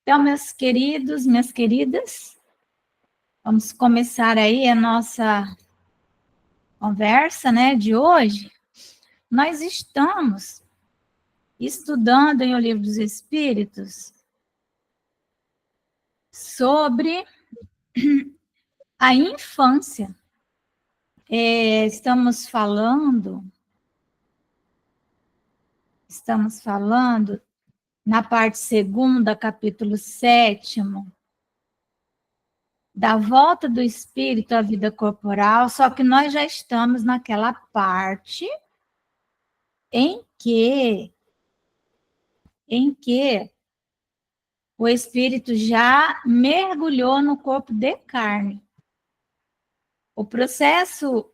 Então, meus queridos, minhas queridas, vamos começar aí a nossa conversa, né, de hoje. Nós estamos estudando em O Livro dos Espíritos sobre a infância. Estamos falando na parte 2ª, capítulo 7º, da volta do espírito à vida corporal, só que nós já estamos naquela parte em que o espírito já mergulhou no corpo de carne. O processo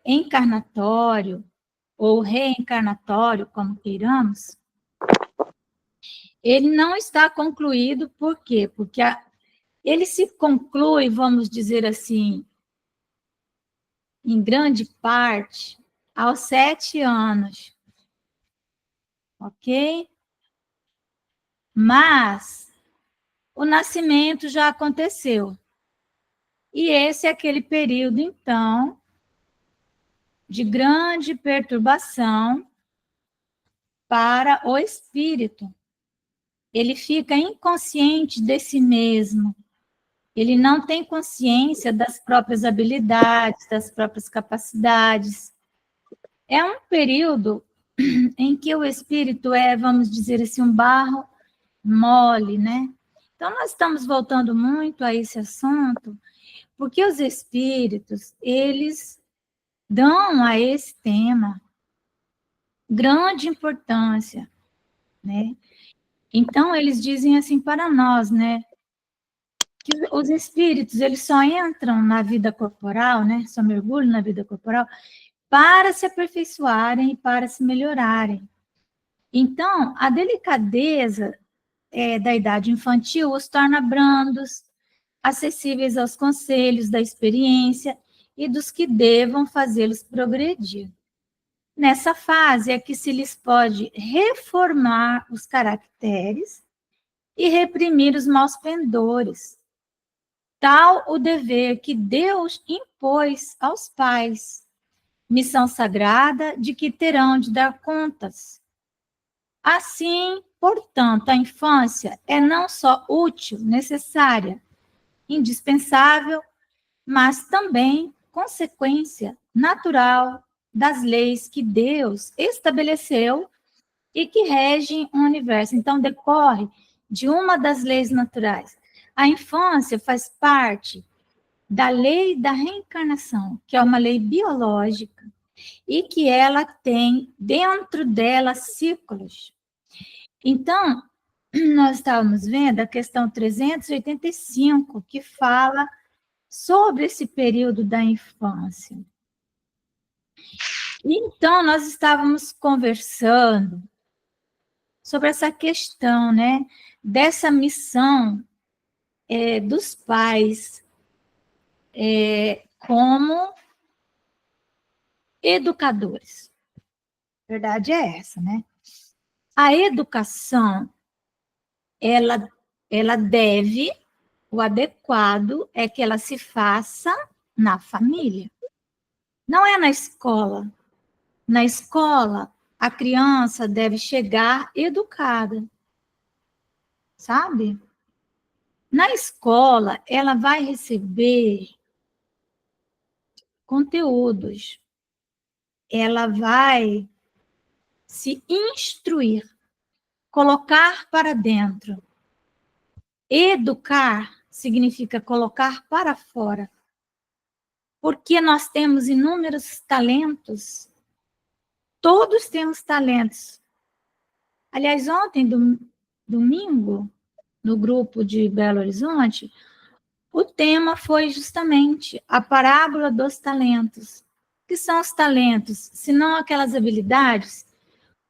encarnatório ou reencarnatório, como queiramos, ele não está concluído, por quê? Porque ele se conclui, vamos dizer assim, em grande parte, aos 7 anos. Ok? Mas o nascimento já aconteceu. E esse é aquele período, então, de grande perturbação para o espírito. Ele fica inconsciente de si mesmo. Ele não tem consciência das próprias habilidades, das próprias capacidades. É um período em que o espírito é, vamos dizer assim, um barro mole, né? Então, nós estamos voltando muito a esse assunto, porque os espíritos, eles dão a esse tema grande importância, né? Então, eles dizem assim para nós, né? Que os espíritos, eles só entram na vida corporal, né? Só mergulham na vida corporal para se aperfeiçoarem e para se melhorarem. Então, a delicadeza da idade infantil os torna brandos, acessíveis aos conselhos da experiência e dos que devam fazê-los progredir. Nessa fase é que se lhes pode reformar os caracteres e reprimir os maus pendores. Tal o dever que Deus impôs aos pais, missão sagrada de que terão de dar contas. Assim, portanto, a infância é não só útil, necessária, indispensável, mas também consequência natural das leis que Deus estabeleceu e que regem o universo. Então, decorre de uma das leis naturais. A infância faz parte da lei da reencarnação, que é uma lei biológica, e que ela tem dentro dela ciclos. Então, nós estávamos vendo a questão 385, que fala sobre esse período da infância. Então, nós estávamos conversando sobre essa questão, né, dessa missão dos pais como educadores. A verdade é essa, né? A educação, ela deve, o adequado é que ela se faça na família. Não é na escola. Na escola, a criança deve chegar educada, sabe? Na escola, ela vai receber conteúdos, ela vai se instruir, colocar para dentro. Educar significa colocar para fora. Porque nós temos inúmeros talentos. Todos temos talentos. Aliás, ontem, domingo, no grupo de Belo Horizonte, o tema foi justamente a parábola dos talentos. O que são os talentos? Senão aquelas habilidades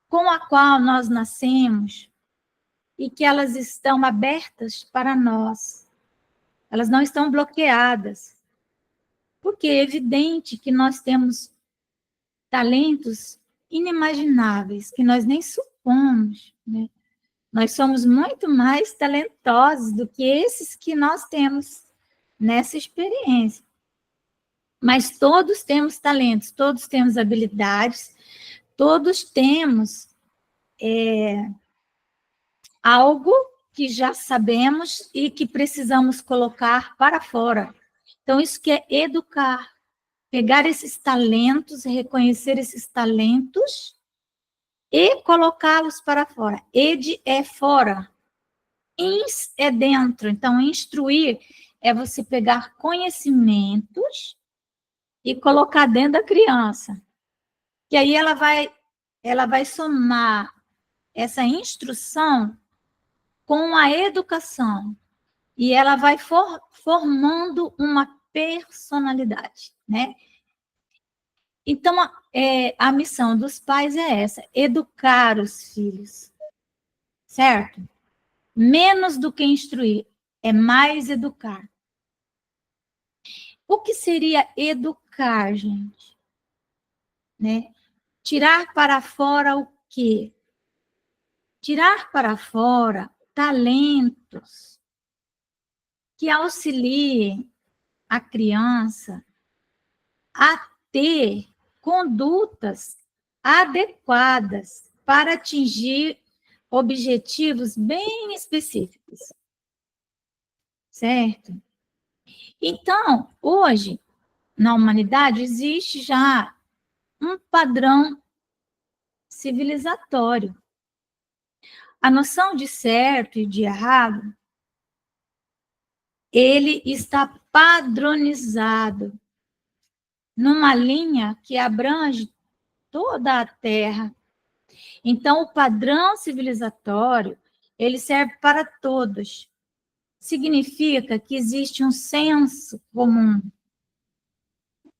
com a qual nós nascemos e que elas estão abertas para nós. Elas não estão bloqueadas. Porque é evidente que nós temos talentos inimagináveis, que nós nem supomos, né? Nós somos muito mais talentosos do que esses que nós temos nessa experiência. Mas todos temos talentos, todos temos habilidades, todos temos algo que já sabemos e que precisamos colocar para fora. Então, isso que é educar. Pegar esses talentos, reconhecer esses talentos e colocá-los para fora. Ed é fora. Ins é dentro. Então, instruir é você pegar conhecimentos e colocar dentro da criança. Que aí ela vai somar essa instrução com a educação. E ela vai formando uma personalidade, né? Então, a missão dos pais é essa, educar os filhos, certo? Menos do que instruir, é mais educar. O que seria educar, gente? Né? Tirar para fora o quê? Tirar para fora talentos que auxiliem a criança a ter condutas adequadas para atingir objetivos bem específicos. Certo? Então, hoje, na humanidade, existe já um padrão civilizatório. A noção de certo e de errado, ele está padronizado numa linha que abrange toda a Terra. Então, o padrão civilizatório, ele serve para todos. Significa que existe um senso comum,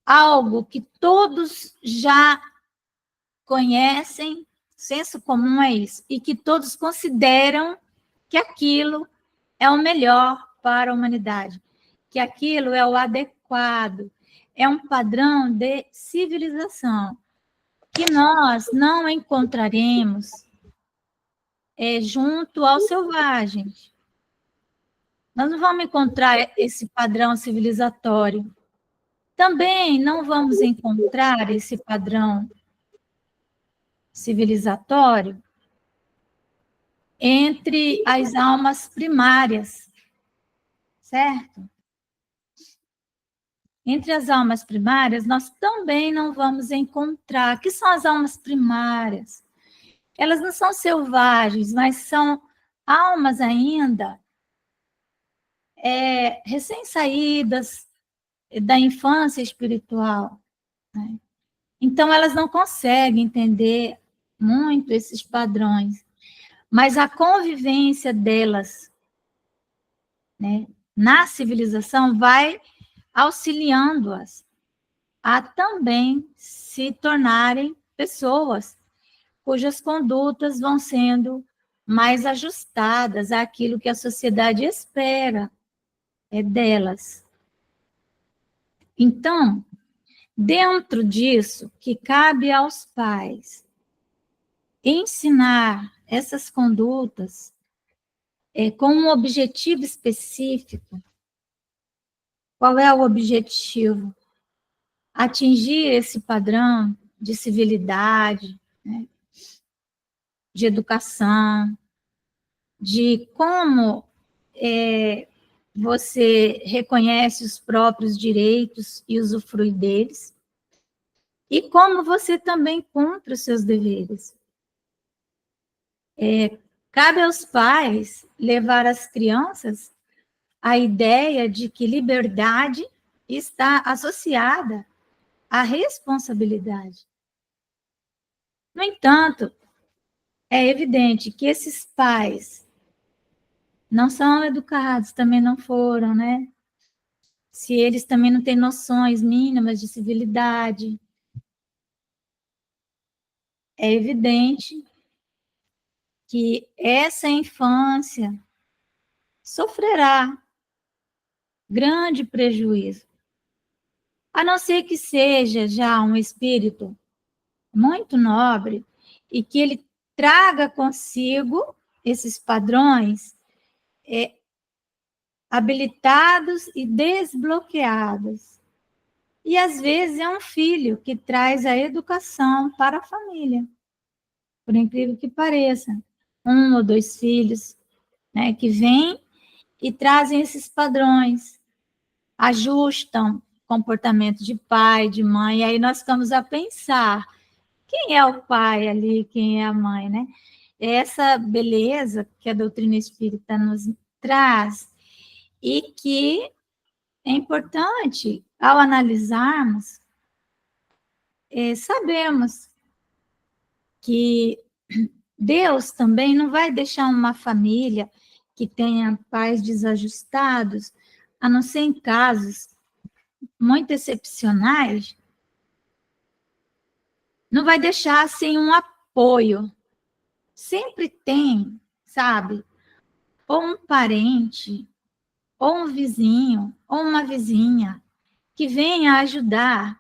algo que todos já conhecem, senso comum é isso, e que todos consideram que aquilo é o melhor para a humanidade, que aquilo é o adequado, é um padrão de civilização, que nós não encontraremos junto aos selvagens. Nós não vamos encontrar esse padrão civilizatório. Também não vamos encontrar esse padrão civilizatório entre as almas primárias, certo? Entre as almas primárias, nós também não vamos encontrar. O que são as almas primárias? Elas não são selvagens, mas são almas ainda recém-saídas da infância espiritual, né? Então, elas não conseguem entender muito esses padrões, mas a convivência delas, né, na civilização vai auxiliando-as a também se tornarem pessoas cujas condutas vão sendo mais ajustadas àquilo que a sociedade espera delas. Então, dentro disso, que cabe aos pais ensinar essas condutas com um objetivo específico. Qual é o objetivo? Atingir esse padrão de civilidade, né? De educação, de como você reconhece os próprios direitos e usufrui deles, e como você também cumpre os seus deveres. Cabe aos pais levar as crianças à ideia de que liberdade está associada à responsabilidade. No entanto, é evidente que esses pais não são educados, também não foram, né? Se eles também não têm noções mínimas de civilidade, é evidente que essa infância sofrerá grande prejuízo. A não ser que seja já um espírito muito nobre e que ele traga consigo esses padrões habilitados e desbloqueados. E, às vezes, é um filho que traz a educação para a família, por incrível que pareça. 1 ou 2 filhos, né, que vêm e trazem esses padrões, ajustam comportamento de pai, de mãe, e aí nós ficamos a pensar, quem é o pai ali, quem é a mãe, né? Essa beleza que a doutrina espírita nos traz e que é importante, ao analisarmos, sabemos que Deus também não vai deixar uma família que tenha pais desajustados, a não ser em casos muito excepcionais, não vai deixar sem um apoio. Sempre tem, sabe, ou um parente, ou um vizinho, ou uma vizinha, que venha ajudar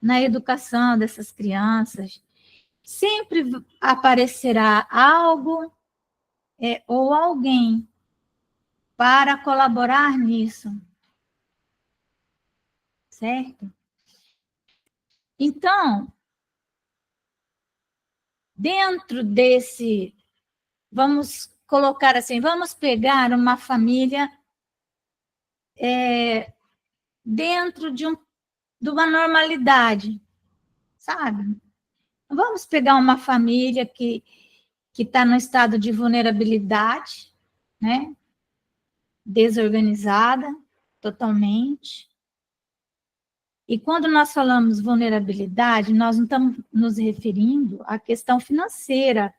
na educação dessas crianças. Sempre aparecerá algo ou alguém para colaborar nisso, certo? Então, dentro desse, vamos colocar assim, vamos pegar uma família dentro de uma normalidade, sabe? Vamos pegar uma família que está no estado de vulnerabilidade, né? Desorganizada totalmente. E quando nós falamos vulnerabilidade, nós não estamos nos referindo à questão financeira,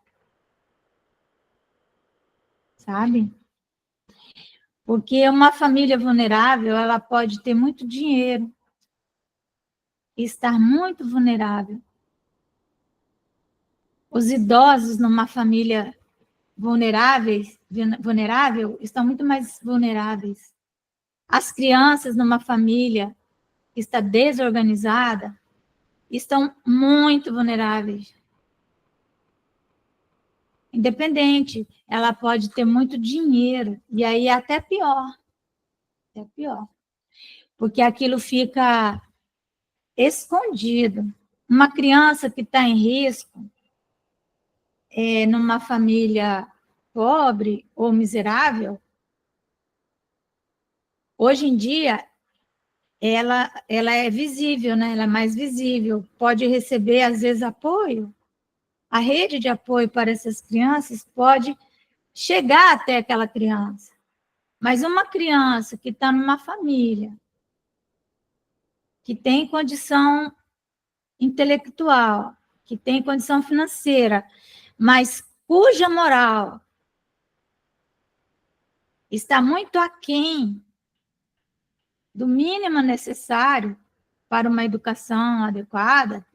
sabe? Porque uma família vulnerável, ela pode ter muito dinheiro e estar muito vulnerável. Os idosos numa família vulnerável estão muito mais vulneráveis. As crianças numa família que está desorganizada estão muito vulneráveis. Independente, ela pode ter muito dinheiro, e aí é até pior, porque aquilo fica escondido. Uma criança que está em risco, numa família pobre ou miserável, hoje em dia, ela é visível, né? Ela é mais visível, pode receber, às vezes, apoio. A rede de apoio para essas crianças pode chegar até aquela criança. Mas uma criança que está numa família, que tem condição intelectual, que tem condição financeira, mas cuja moral está muito aquém do mínimo necessário para uma educação adequada,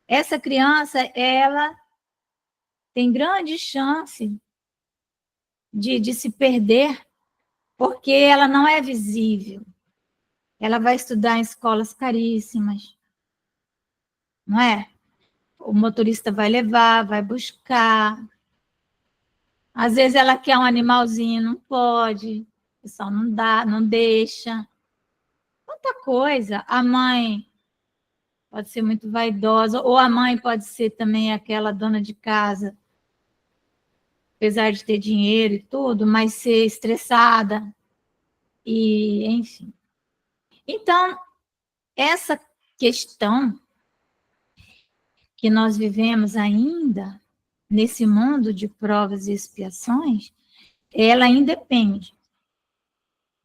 essa criança, ela tem grande chance de se perder, porque ela não é visível. Ela vai estudar em escolas caríssimas, não é? O motorista vai levar, vai buscar. Às vezes ela quer um animalzinho, não pode, o pessoal não dá, não deixa. Quanta coisa. A mãe pode ser muito vaidosa, ou a mãe pode ser também aquela dona de casa, apesar de ter dinheiro e tudo, mas ser estressada, e enfim. Então, essa questão que nós vivemos ainda nesse mundo de provas e expiações, ela independe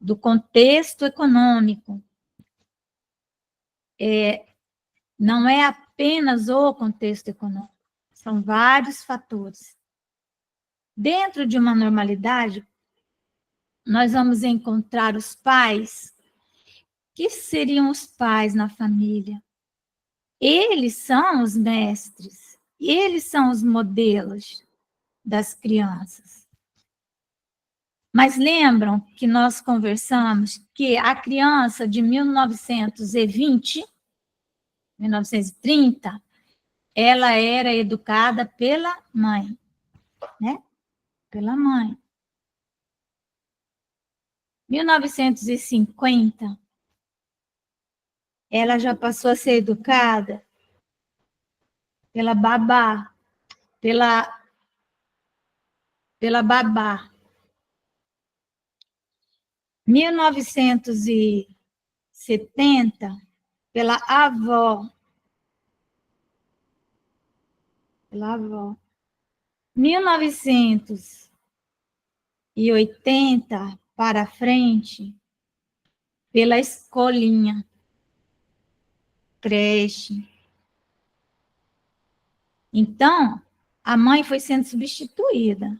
do contexto econômico. Não é apenas o contexto econômico, são vários fatores. Dentro de uma normalidade, nós vamos encontrar os pais. Que seriam os pais na família? Eles são os mestres, eles são os modelos das crianças. Mas lembram que nós conversamos que a criança de 1920, 1930, ela era educada pela mãe, né? pela mãe. 1950, ela já passou a ser educada pela babá, pela babá. 1970, pela avó. Pela avó. 1980 para frente, pela escolinha, creche. Então, a mãe foi sendo substituída.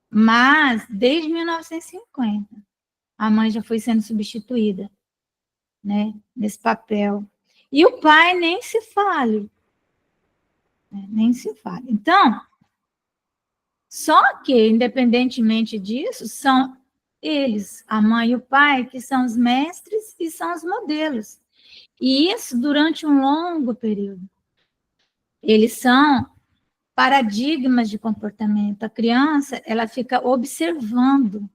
Mas, desde 1950, a mãe já foi sendo substituída, né, nesse papel. E o pai nem se fale. Né, nem se fale. Então, só que, independentemente disso, são eles, a mãe e o pai, que são os mestres e são os modelos. E isso durante um longo período. Eles são paradigmas de comportamento. A criança, ela fica observando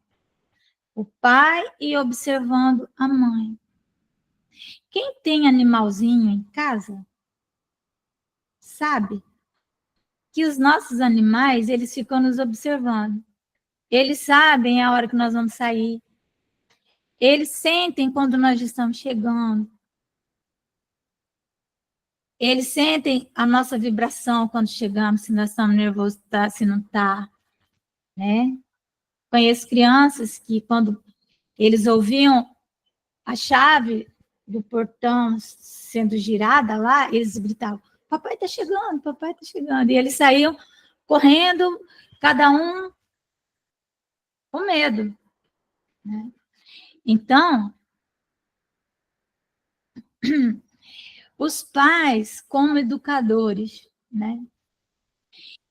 o pai e observando a mãe. Quem tem animalzinho em casa, sabe que os nossos animais, eles ficam nos observando. Eles sabem a hora que nós vamos sair. Eles sentem quando nós estamos chegando. Eles sentem a nossa vibração quando chegamos, se nós estamos nervosos, tá, se não está, né? Conheço crianças que, quando eles ouviam a chave do portão sendo girada lá, eles gritavam, papai está chegando, papai está chegando. E eles saíam correndo, cada um com medo, né? Então, os pais como educadores, né?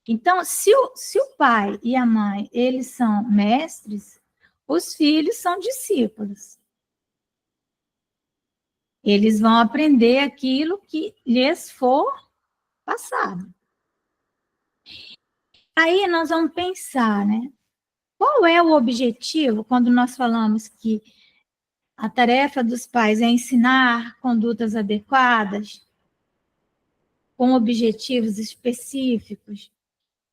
Então, se o pai e a mãe, eles são mestres, os filhos são discípulos. Eles vão aprender aquilo que lhes for passado. Aí nós vamos pensar, né? Qual é o objetivo quando nós falamos que a tarefa dos pais é ensinar condutas adequadas, com objetivos específicos?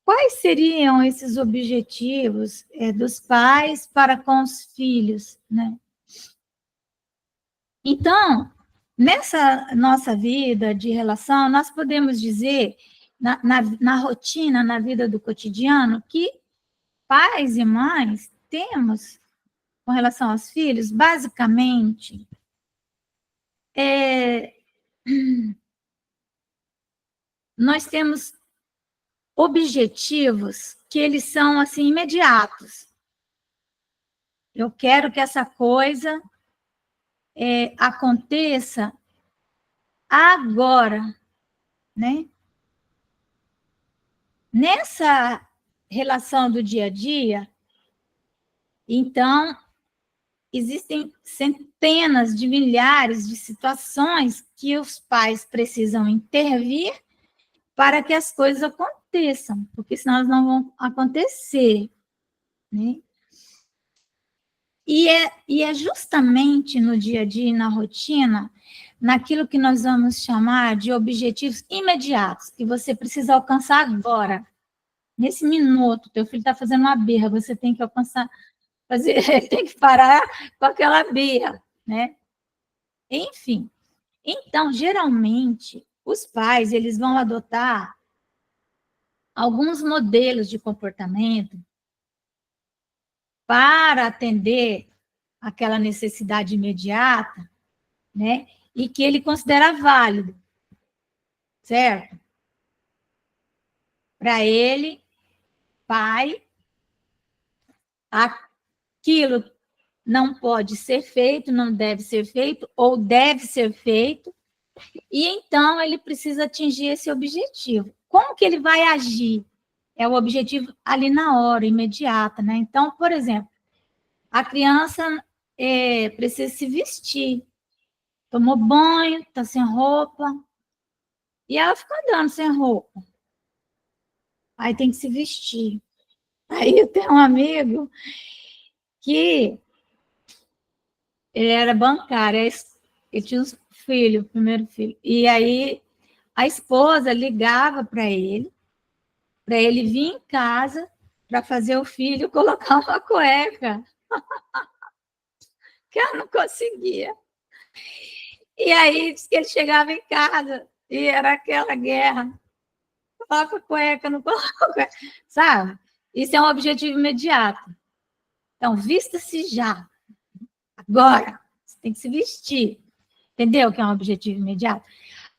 Quais seriam esses objetivos dos pais para com os filhos, né? Então, nessa nossa vida de relação, nós podemos dizer, na rotina, na vida do cotidiano, que pais e mães temos, com relação aos filhos, basicamente, nós temos objetivos que eles são, assim, imediatos. Eu quero que essa coisa aconteça agora, né? Nessa relação do dia a dia, então, existem centenas de milhares de situações que os pais precisam intervir para que as coisas aconteçam, porque senão elas não vão acontecer, né? E é justamente no dia a dia, na rotina, naquilo que nós vamos chamar de objetivos imediatos, que você precisa alcançar agora. Nesse minuto, teu filho está fazendo uma birra, você tem que alcançar, tem que parar com aquela birra, né? Enfim, então, geralmente, os pais, eles vão adotar alguns modelos de comportamento para atender aquela necessidade imediata, né? E que ele considera válido, certo? Para ele, pai, aquilo não pode ser feito, não deve ser feito, ou deve ser feito, e então ele precisa atingir esse objetivo. Como que ele vai agir? É o objetivo ali na hora, imediata, né? Então, por exemplo, a criança precisa se vestir, tomou banho, está sem roupa, e ela fica andando sem roupa. Aí tem que se vestir. Aí eu tenho um amigo que ele era bancário, ele tinha um filho, o primeiro filho. E aí a esposa ligava para ele vir em casa para fazer o filho colocar uma cueca, que ela não conseguia. E aí diz que ele chegava em casa e era aquela guerra. Coloca cueca, não coloca cueca, sabe? Isso é um objetivo imediato. Então, vista-se já, agora. Você tem que se vestir. Entendeu que é um objetivo imediato?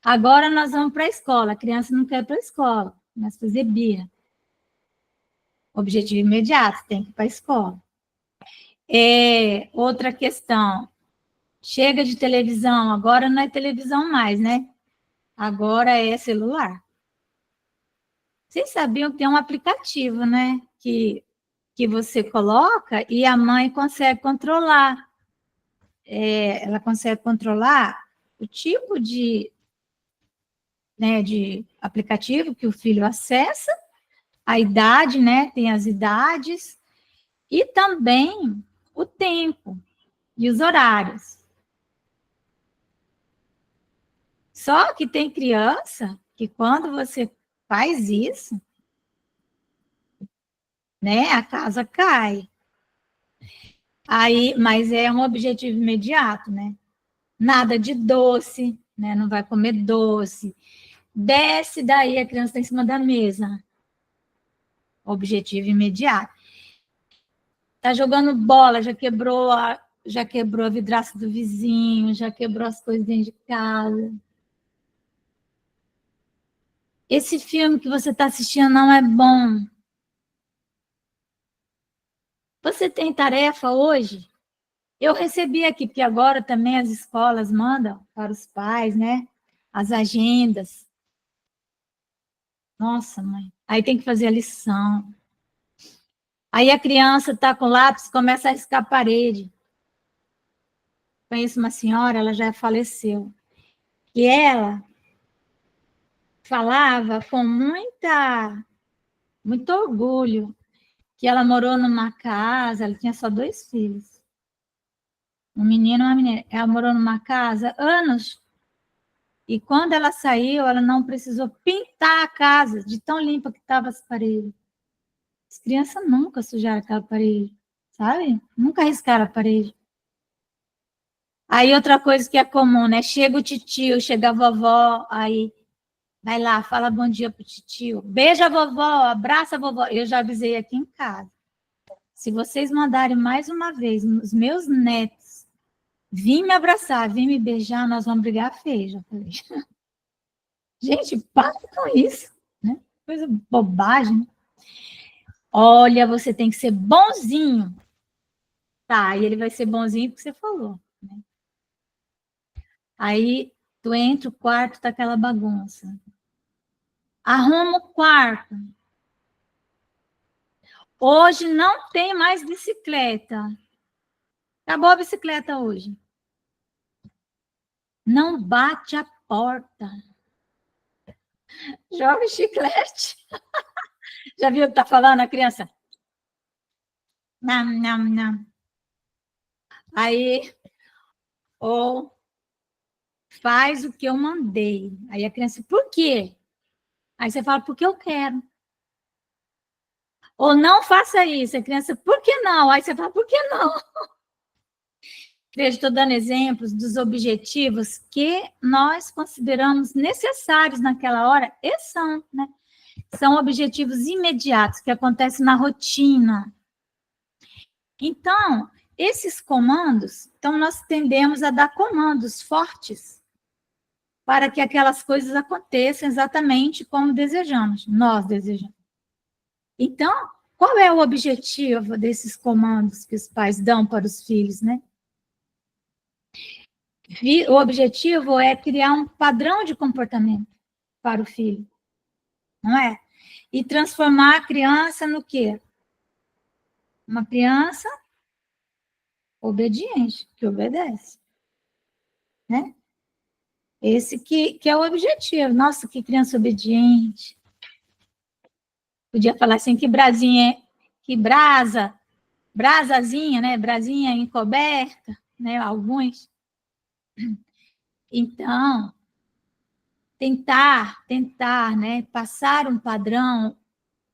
Agora nós vamos para a escola. A criança não quer ir para a escola, mas fazer birra. Objetivo imediato, tem que ir para a escola. Outra questão. Chega de televisão, agora não é televisão mais, né? Agora é celular. Vocês sabiam que tem um aplicativo, né? Que você coloca e a mãe consegue controlar. Ela consegue controlar o tipo de aplicativo que o filho acessa, a idade, né? Tem as idades, e também o tempo e os horários. Só que tem criança que quando você faz isso, né, a casa cai. Aí, mas é um objetivo imediato, né? Nada de doce, né? Não vai comer doce. Desce daí, a criança está em cima da mesa. Objetivo imediato. Tá jogando bola, já quebrou a vidraça do vizinho, já quebrou as coisas dentro de casa. Esse filme que você está assistindo não é bom. Você tem tarefa hoje? Eu recebi aqui, porque agora também as escolas mandam para os pais, né? As agendas. Nossa, mãe. Aí tem que fazer a lição. Aí a criança está com lápis, começa a riscar a parede. Conheço uma senhora, ela já faleceu. E ela falava com muito orgulho que ela morou numa casa, ela tinha só 2 filhos, um menino e uma menina. Ela morou numa casa anos, e quando ela saiu, ela não precisou pintar a casa, de tão limpa que estava as paredes. As crianças nunca sujaram aquela parede, sabe? Nunca riscaram a parede. Aí outra coisa que é comum, né? Chega o titio, chega a vovó, aí vai lá, fala bom dia pro titio, beija a vovó, abraça a vovó. Eu já avisei aqui em casa. Se vocês mandarem mais uma vez os meus netos vir me abraçar, vir me beijar, nós vamos brigar feio, já falei. Gente, para com isso, né? Coisa bobagem. Olha, você tem que ser bonzinho. Tá, e ele vai ser bonzinho porque você falou, né? Aí tu entra, o quarto tá aquela bagunça. Arruma o quarto. Hoje não tem mais bicicleta. Acabou a bicicleta hoje. Não bate a porta. Joga chiclete. Já viu o que tá falando a criança? Não, não, não. Aí, ou faz o que eu mandei. Aí a criança, por quê? Aí você fala, porque eu quero. Ou não faça isso. A criança, por que não? Aí você fala, por que não? Veja, estou dando exemplos dos objetivos que nós consideramos necessários naquela hora, e são, né? São objetivos imediatos que acontecem na rotina. Então, esses comandos, então nós tendemos a dar comandos fortes para que aquelas coisas aconteçam exatamente como desejamos, nós desejamos. Então, qual é o objetivo desses comandos que os pais dão para os filhos, né? O objetivo é criar um padrão de comportamento para o filho, não é? E transformar a criança no quê? Uma criança obediente, que obedece, né? Esse que é o objetivo. Nossa, que criança obediente. Podia falar assim, que brasazinha, né? Brasinha encoberta, né? Alguns. Então, tentar, né? Passar um padrão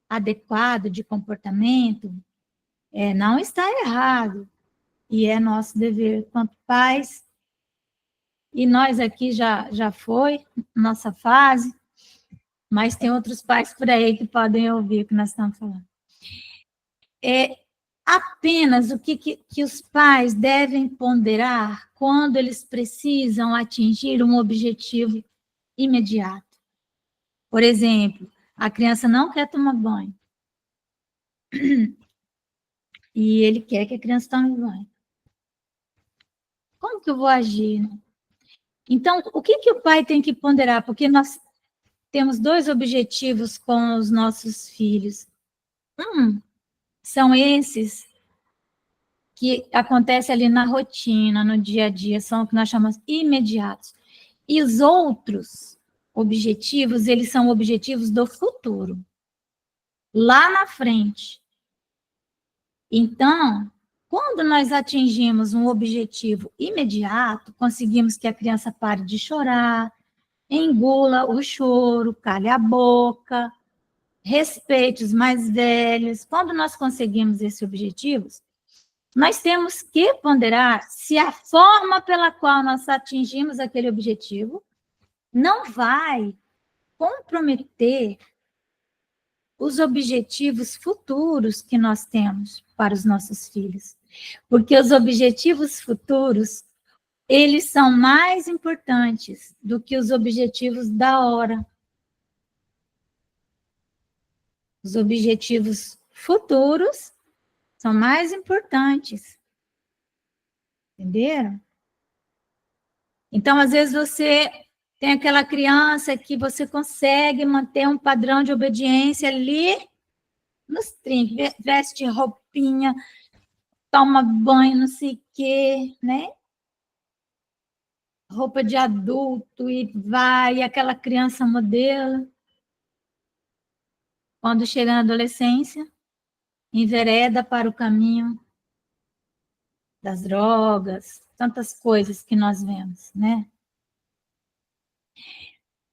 adequado de comportamento não está errado. E é nosso dever quanto pais. E nós aqui já foi nossa fase, mas tem outros pais por aí que podem ouvir o que nós estamos falando. Apenas o que os pais devem ponderar quando eles precisam atingir um objetivo imediato. Por exemplo, a criança não quer tomar banho. E ele quer que a criança tome banho. Como que eu vou agir? Né? Então, o que o pai tem que ponderar? Porque nós temos dois objetivos com os nossos filhos. São esses que acontecem ali na rotina, no dia a dia, são o que nós chamamos imediatos. E os outros objetivos, eles são objetivos do futuro, lá na frente. Então, quando nós atingimos um objetivo imediato, conseguimos que a criança pare de chorar, engula o choro, cale a boca, respeite os mais velhos. Quando nós conseguimos esses objetivos, nós temos que ponderar se a forma pela qual nós atingimos aquele objetivo não vai comprometer os objetivos futuros que nós temos para os nossos filhos. Porque os objetivos futuros, eles são mais importantes do que os objetivos da hora. Os objetivos futuros são mais importantes. Entenderam? Então, às vezes, você tem aquela criança que você consegue manter um padrão de obediência ali nos trinques, veste roupinha, toma banho, não sei o quê, né? Roupa de adulto e vai, aquela criança modelo. Quando chega na adolescência, envereda para o caminho das drogas, tantas coisas que nós vemos, né?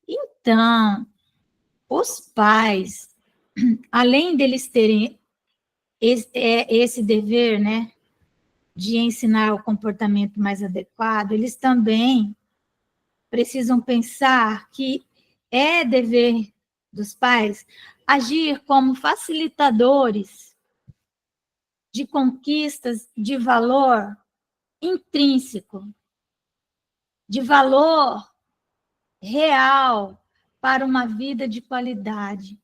Então, os pais, além deles terem esse dever, né, de ensinar o comportamento mais adequado, eles também precisam pensar que é dever dos pais agir como facilitadores de conquistas de valor intrínseco, de valor real para uma vida de qualidade.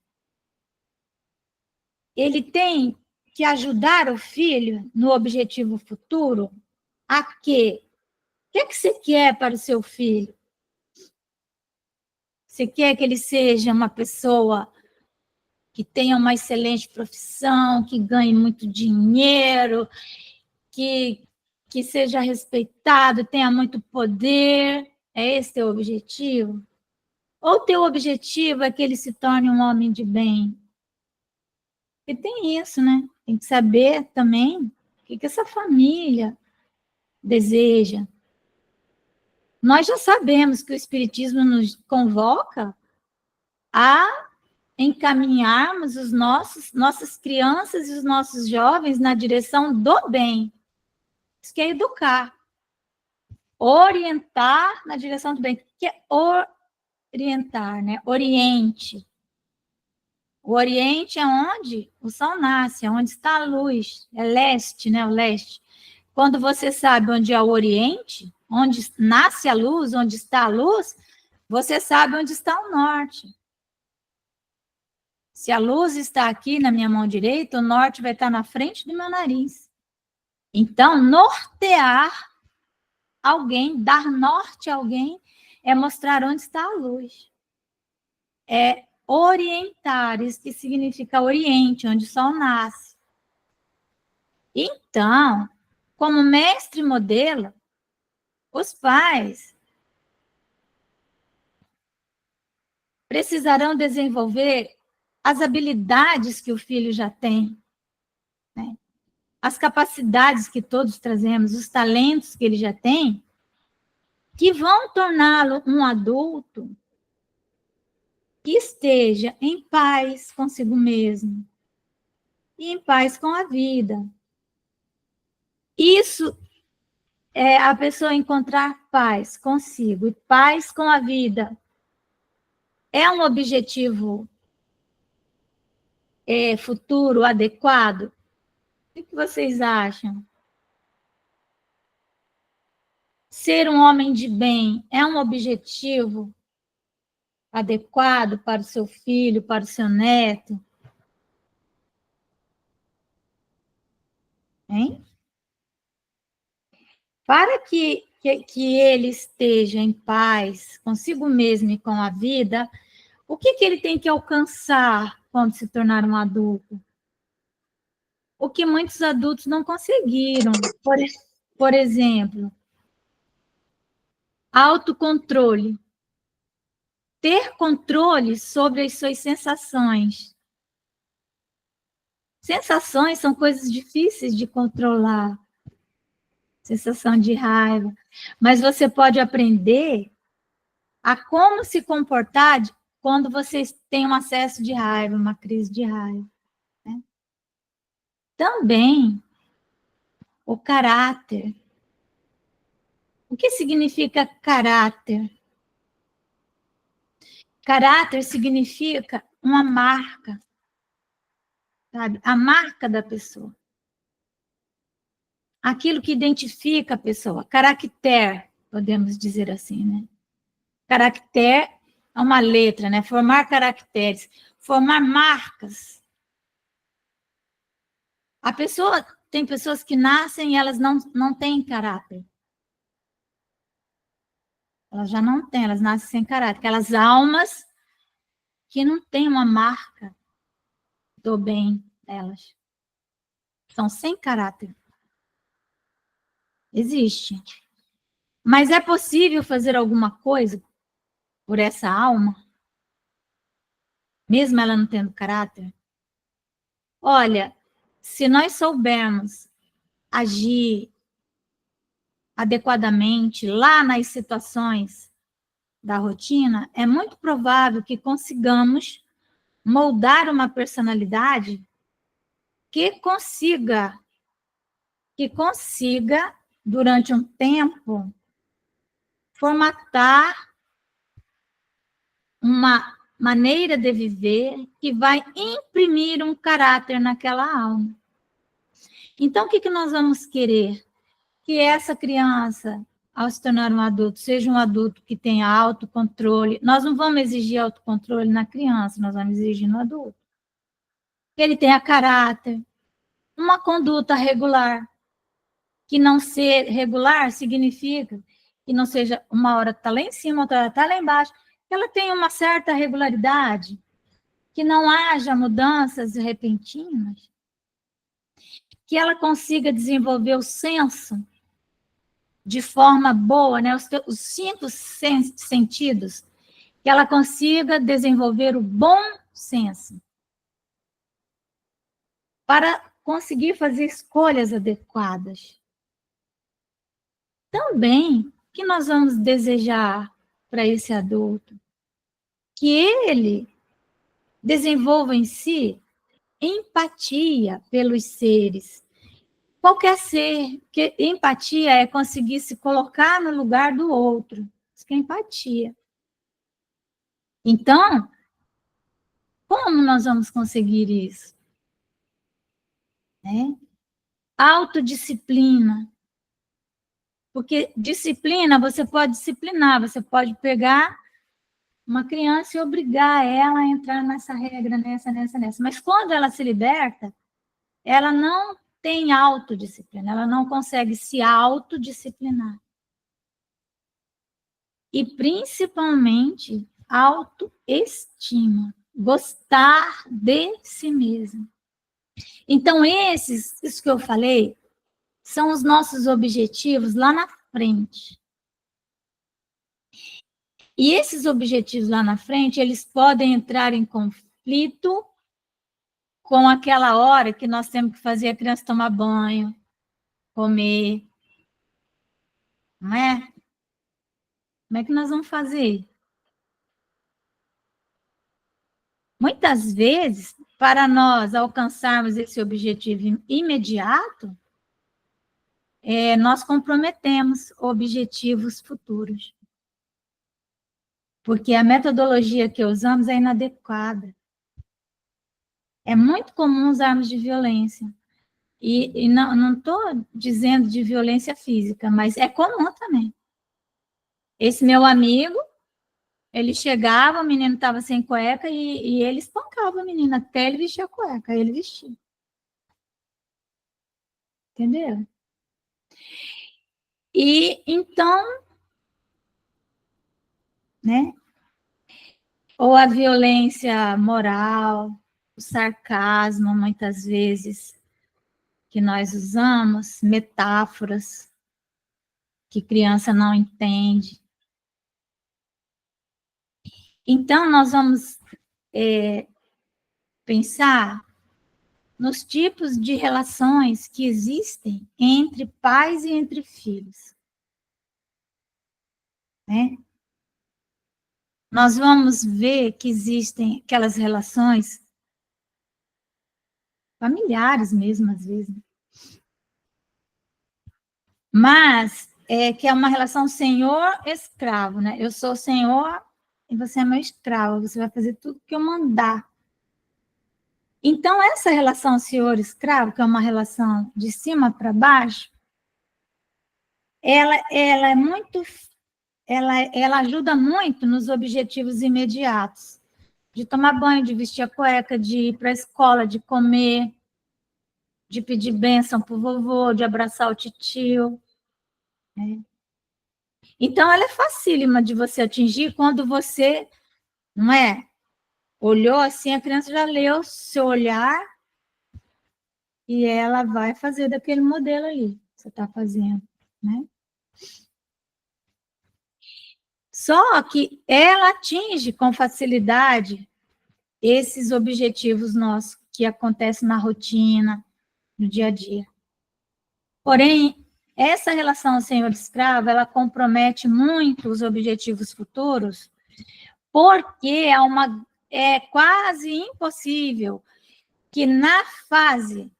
Ele tem que ajudar o filho no objetivo futuro a quê? O que você quer para o seu filho? Você quer que ele seja uma pessoa que tenha uma excelente profissão, que ganhe muito dinheiro, que seja respeitado, tenha muito poder? É esse teu objetivo? Ou teu objetivo é que ele se torne um homem de bem? E tem isso, né? Tem que saber também o que essa família deseja. Nós já sabemos que o Espiritismo nos convoca a encaminharmos nossas crianças e os nossos jovens na direção do bem. Isso que é educar. Orientar na direção do bem. O que é orientar, né? Oriente. O Oriente é onde o sol nasce, é onde está a luz. É leste, né? O leste. Quando você sabe onde é o Oriente, onde nasce a luz, onde está a luz, você sabe onde está o norte. Se a luz está aqui na minha mão direita, o norte vai estar na frente do meu nariz. Então, nortear alguém, dar norte a alguém, é mostrar onde está a luz. É orientar, isso que significa oriente, onde o sol nasce. Então, como mestre modelo, os pais precisarão desenvolver as habilidades que o filho já tem. as capacidades que todos trazemos, os talentos que ele já tem, que vão torná-lo um adulto que esteja em paz consigo mesmo e em paz com a vida. Isso é a pessoa encontrar paz consigo e paz com a vida. É um objetivo futuro adequado? O que vocês acham? Ser um homem de bem é um objetivo adequado para o seu filho, para o seu neto? Hein? Para que ele esteja em paz consigo mesmo e com a vida, o que ele tem que alcançar quando se tornar um adulto? O que muitos adultos não conseguiram. Por exemplo, autocontrole. Ter controle sobre as suas sensações. Sensações são coisas difíceis de controlar. Sensação de raiva. Mas você pode aprender a como se comportar quando você tem um acesso de raiva, uma crise de raiva. Né? Também o caráter. O que significa caráter? Caráter significa uma marca, sabe? A marca da pessoa. Aquilo que identifica a pessoa. Caractere, podemos dizer assim, né? Caractere é uma letra, né? Formar caracteres, formar marcas. Tem pessoas que nascem e elas não têm caráter. Elas já não têm, elas nascem sem caráter. Aquelas almas que não têm uma marca do bem delas. São sem caráter. Existe. Mas é possível fazer alguma coisa por essa alma? Mesmo ela não tendo caráter? Olha, se nós soubermos agir adequadamente lá nas situações da rotina, é muito provável que consigamos moldar uma personalidade que consiga, durante um tempo, formatar uma maneira de viver que vai imprimir um caráter naquela alma. Então, o que nós vamos querer? Que essa criança, ao se tornar um adulto, seja um adulto que tenha autocontrole. Nós não vamos exigir autocontrole na criança, nós vamos exigir no adulto. Que ele tenha caráter, uma conduta regular. Que não ser regular significa que não seja uma hora está lá em cima, outra hora está lá embaixo, que ela tenha uma certa regularidade, que não haja mudanças repentinas, que ela consiga desenvolver o senso de forma boa, né? Os 5 sentidos, que ela consiga desenvolver o bom senso para conseguir fazer escolhas adequadas. Também que nós vamos desejar para esse adulto que ele desenvolva em si empatia pelos seres. Qualquer ser, que empatia é conseguir se colocar no lugar do outro. Isso que é empatia. Então, como nós vamos conseguir isso? Né? Autodisciplina. Porque disciplina, você pode disciplinar, você pode pegar uma criança e obrigar ela a entrar nessa regra, nessa. Mas quando ela se liberta, ela não tem autodisciplina, ela não consegue se autodisciplinar. E, principalmente, autoestima, gostar de si mesmo. Então, isso que eu falei, são os nossos objetivos lá na frente. E esses objetivos lá na frente, eles podem entrar em conflito com aquela hora que nós temos que fazer a criança tomar banho, comer, não é? Como é que nós vamos fazer? Muitas vezes, para nós alcançarmos esse objetivo imediato, nós comprometemos objetivos futuros. Porque a metodologia que usamos é inadequada. É muito comum usarmos de violência. E não estou dizendo de violência física, mas é comum também. Esse meu amigo, ele chegava, o menino estava sem cueca e ele espancava o menino até ele vestir a cueca, aí ele vestia. Entendeu? E então, né? Ou a violência moral, o sarcasmo, muitas vezes, que nós usamos, metáforas que criança não entende. Então, nós vamos pensar nos tipos de relações que existem entre pais e entre filhos. Né? Nós vamos ver que existem aquelas relações familiares mesmo, às vezes. Mas que é uma relação senhor-escravo, né? Eu sou senhor e você é meu escravo, você vai fazer tudo que eu mandar. Então, essa relação senhor-escravo, que é uma relação de cima para baixo, ela é muito, ela ajuda muito nos objetivos imediatos, de tomar banho, de vestir a cueca, de ir para a escola, de comer, de pedir bênção para o vovô, de abraçar o titio. Né? Então, ela é facílima de você atingir quando você, não é? Olhou assim, a criança já leu seu olhar e ela vai fazer daquele modelo ali que você está fazendo, né? Só que ela atinge com facilidade esses objetivos nossos que acontecem na rotina, no dia a dia. Porém, essa relação senhor-escravo, ela compromete muito os objetivos futuros, porque é quase impossível que na fase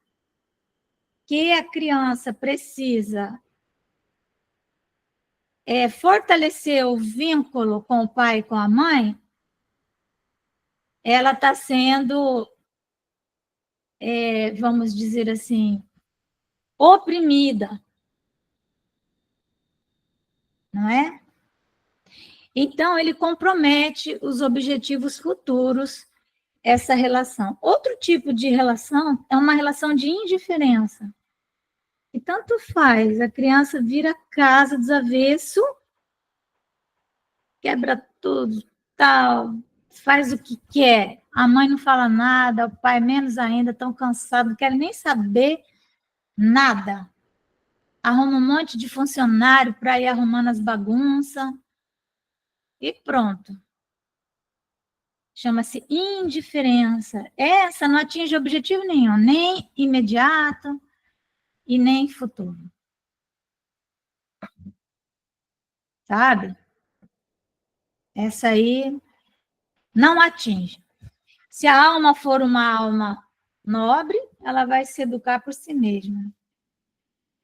que a criança precisa fortalecer o vínculo com o pai e com a mãe, ela está sendo, vamos dizer assim, oprimida, não é? Então, ele compromete os objetivos futuros, essa relação. Outro tipo de relação é uma relação de indiferença. E tanto faz, a criança vira a casa dos avesso, quebra tudo, tal, faz o que quer. A mãe não fala nada, o pai menos ainda, tão cansado, não quer nem saber nada. Arruma um monte de funcionário para ir arrumando as bagunças e pronto. Chama-se indiferença. Essa não atinge objetivo nenhum, nem imediato e nem futuro. Sabe? Essa aí não atinge. Se a alma for uma alma nobre, ela vai se educar por si mesma.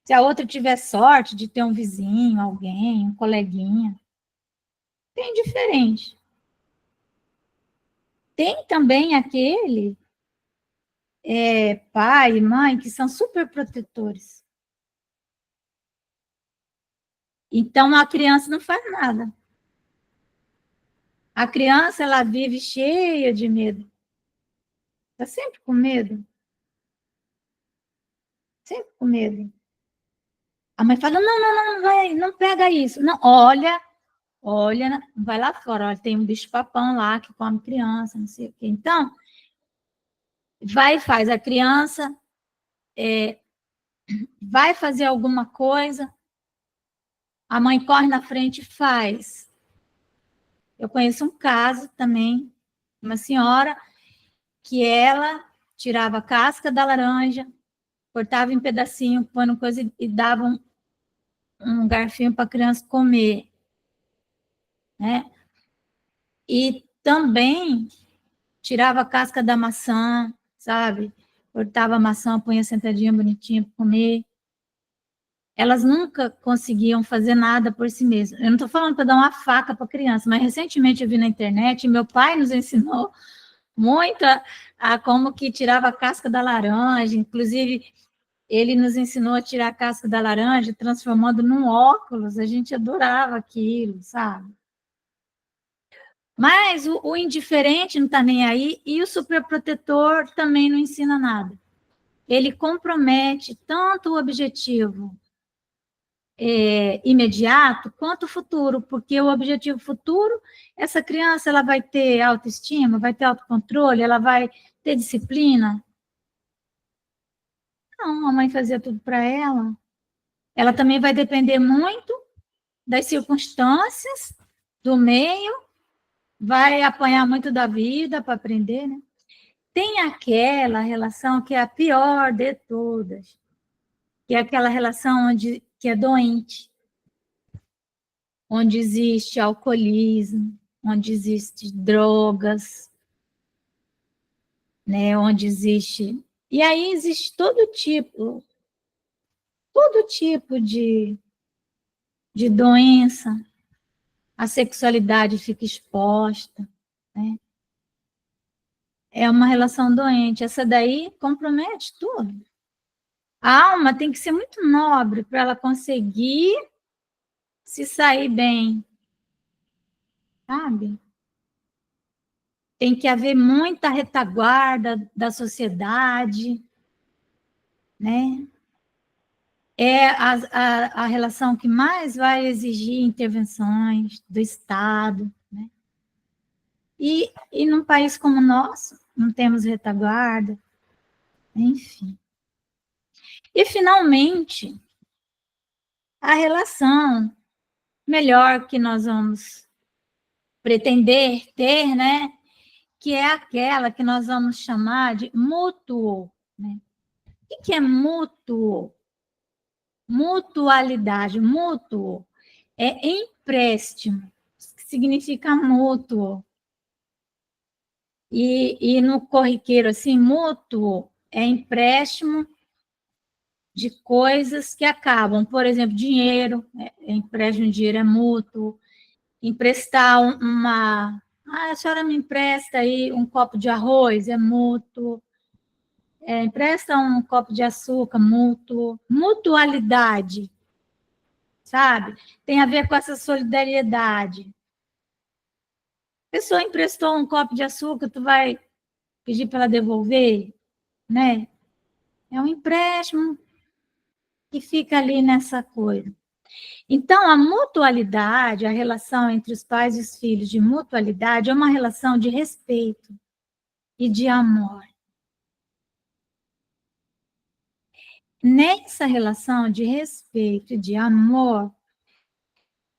Se a outra tiver sorte de ter um vizinho, alguém, um coleguinha, tem diferente. Tem também aquele pai e mãe que são super protetores. Então, a criança não faz nada. A criança, ela vive cheia de medo. Está sempre com medo. Sempre com medo. A mãe fala, não, vai, não pega isso. Não, olha, vai lá fora. Olha, tem um bicho-papão lá que come criança, não sei o quê. Então, vai e faz. A criança vai fazer alguma coisa, a mãe corre na frente e faz. Eu conheço um caso também, uma senhora que ela tirava a casca da laranja, cortava em pedacinho, põe no coisa e dava um garfinho para a criança comer, né? E também tirava a casca da maçã, sabe? Cortava a maçã, punha sentadinha bonitinha para comer. Elas nunca conseguiam fazer nada por si mesmas. Eu não estou falando para dar uma faca para a criança, mas recentemente eu vi na internet, meu pai nos ensinou muito a como que tirava a casca da laranja, inclusive ele nos ensinou a tirar a casca da laranja, transformando num óculos, a gente adorava aquilo, sabe? Mas o indiferente não está nem aí e o superprotetor também não ensina nada. Ele compromete tanto o objetivo imediato quanto o futuro, porque o objetivo futuro, essa criança ela vai ter autoestima, vai ter autocontrole, ela vai ter disciplina. Não, a mãe fazia tudo para ela. Ela também vai depender muito das circunstâncias, do meio, vai apanhar muito da vida para aprender, né? Tem aquela relação que é a pior de todas, que é aquela relação que é doente, onde existe alcoolismo, onde existe drogas, né? Onde existe... E aí existe todo tipo de doença, a sexualidade fica exposta, né? É uma relação doente. Essa daí compromete tudo. A alma tem que ser muito nobre para ela conseguir se sair bem, sabe? Tem que haver muita retaguarda da sociedade, né? É a relação que mais vai exigir intervenções do Estado, né? E num país como o nosso, não temos retaguarda, enfim. E, finalmente, a relação melhor que nós vamos pretender ter, né? Que é aquela que nós vamos chamar de mútuo, né? O que é mútuo? Mutualidade. Mútuo é empréstimo, que significa mútuo. E no corriqueiro, assim, mútuo é empréstimo de coisas que acabam. Por exemplo, dinheiro, empréstimo de dinheiro é mútuo. Emprestar uma... Ah, a senhora me empresta aí um copo de arroz, é mútuo. Empresta um copo de açúcar, mútuo. Mutualidade, sabe? Tem a ver com essa solidariedade. A pessoa emprestou um copo de açúcar, tu vai pedir para ela devolver, né? É um empréstimo que fica ali nessa coisa. Então, a mutualidade, a relação entre os pais e os filhos de mutualidade é uma relação de respeito e de amor. Nessa relação de respeito e de amor, o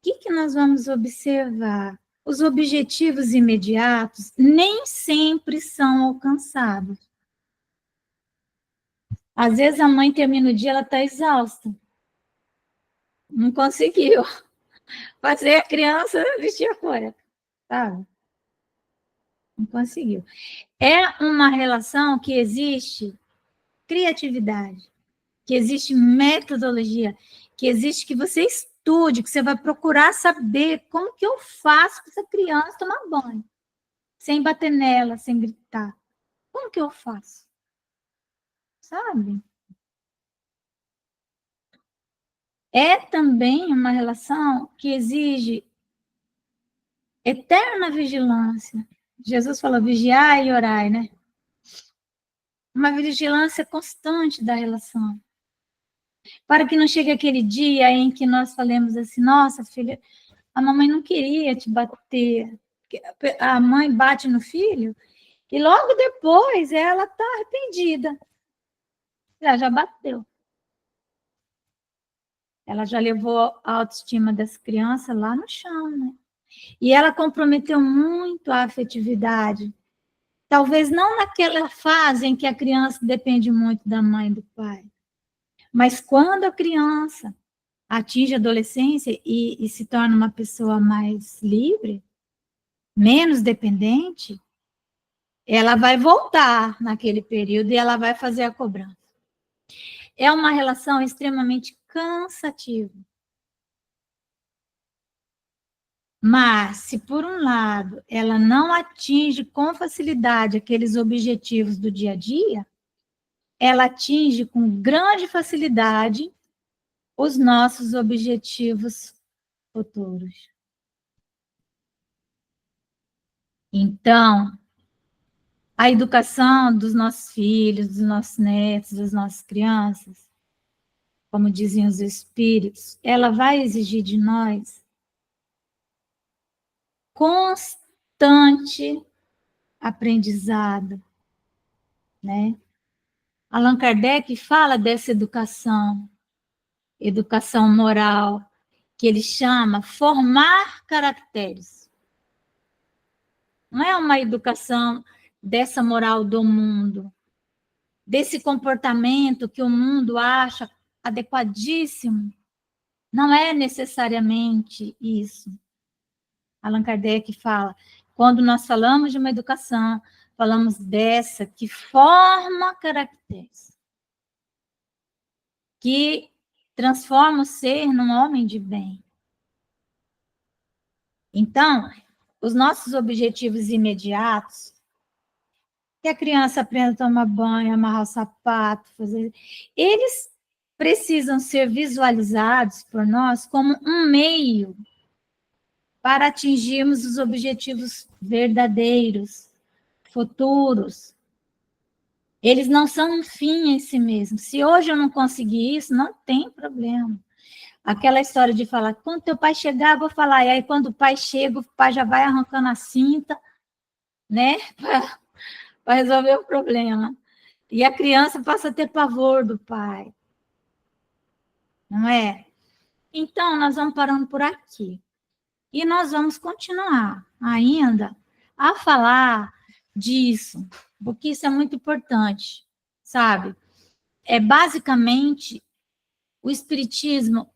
que nós vamos observar? Os objetivos imediatos nem sempre são alcançados. Às vezes a mãe termina o dia, ela está exausta. Não conseguiu fazer a criança vestir a cueca, sabe? Não conseguiu. É uma relação que existe criatividade, que existe metodologia, que existe que você estude, que você vai procurar saber como que eu faço para essa criança tomar banho, sem bater nela, sem gritar. Como que eu faço? Sabe? É também uma relação que exige eterna vigilância. Jesus falou, vigiai e orai, né? Uma vigilância constante da relação. Para que não chegue aquele dia em que nós falemos assim, nossa, filha, a mamãe não queria te bater. A mãe bate no filho e logo depois ela está arrependida. Ela já bateu. Ela já levou a autoestima das crianças lá no chão, né? E ela comprometeu muito a afetividade Talvez não naquela fase em que a criança depende muito da mãe e do pai, mas quando a criança atinge a adolescência e se torna uma pessoa mais livre, menos dependente, ela vai voltar naquele período e ela vai fazer a cobrança. É uma relação extremamente cansativa. Mas, se por um lado ela não atinge com facilidade aqueles objetivos do dia a dia, ela atinge com grande facilidade os nossos objetivos futuros. Então, a educação dos nossos filhos, dos nossos netos, das nossas crianças, como dizem os espíritos, ela vai exigir de nós constante aprendizado, né? Allan Kardec fala dessa educação moral, que ele chama formar caracteres. Não é uma educação dessa moral do mundo, desse comportamento que o mundo acha adequadíssimo. Não é necessariamente isso. Allan Kardec fala, quando nós falamos de uma educação, falamos dessa que forma caracteres, que transforma o ser num homem de bem. Então, os nossos objetivos imediatos, que a criança aprenda a tomar banho, amarrar o sapato, fazer, eles precisam ser visualizados por nós como um meio para atingirmos os objetivos verdadeiros, futuros. Eles não são um fim em si mesmos. Se hoje eu não conseguir isso, não tem problema. Aquela história de falar, quando teu pai chegar, eu vou falar. E aí, quando o pai chega, o pai já vai arrancando a cinta, né? Para resolver o problema. E a criança passa a ter pavor do pai. Não é? Então, nós vamos parando por aqui. E nós vamos continuar ainda a falar disso, porque isso é muito importante, sabe? É basicamente o espiritismo,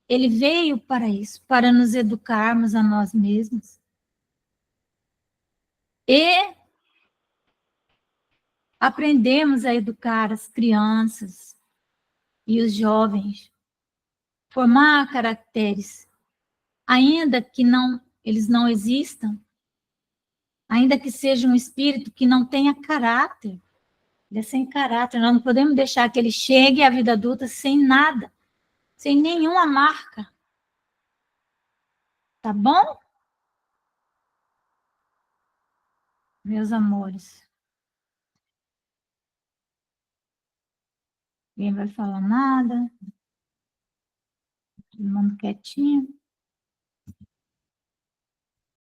ele veio para isso, para nos educarmos a nós mesmos e aprendemos a educar as crianças e os jovens, formar caracteres, ainda que eles não existam, ainda que seja um espírito que não tenha caráter. Ele é sem caráter. Nós não podemos deixar que ele chegue à vida adulta sem nada, sem nenhuma marca. Tá bom? Meus amores. Ninguém vai falar nada. Todo mundo quietinho.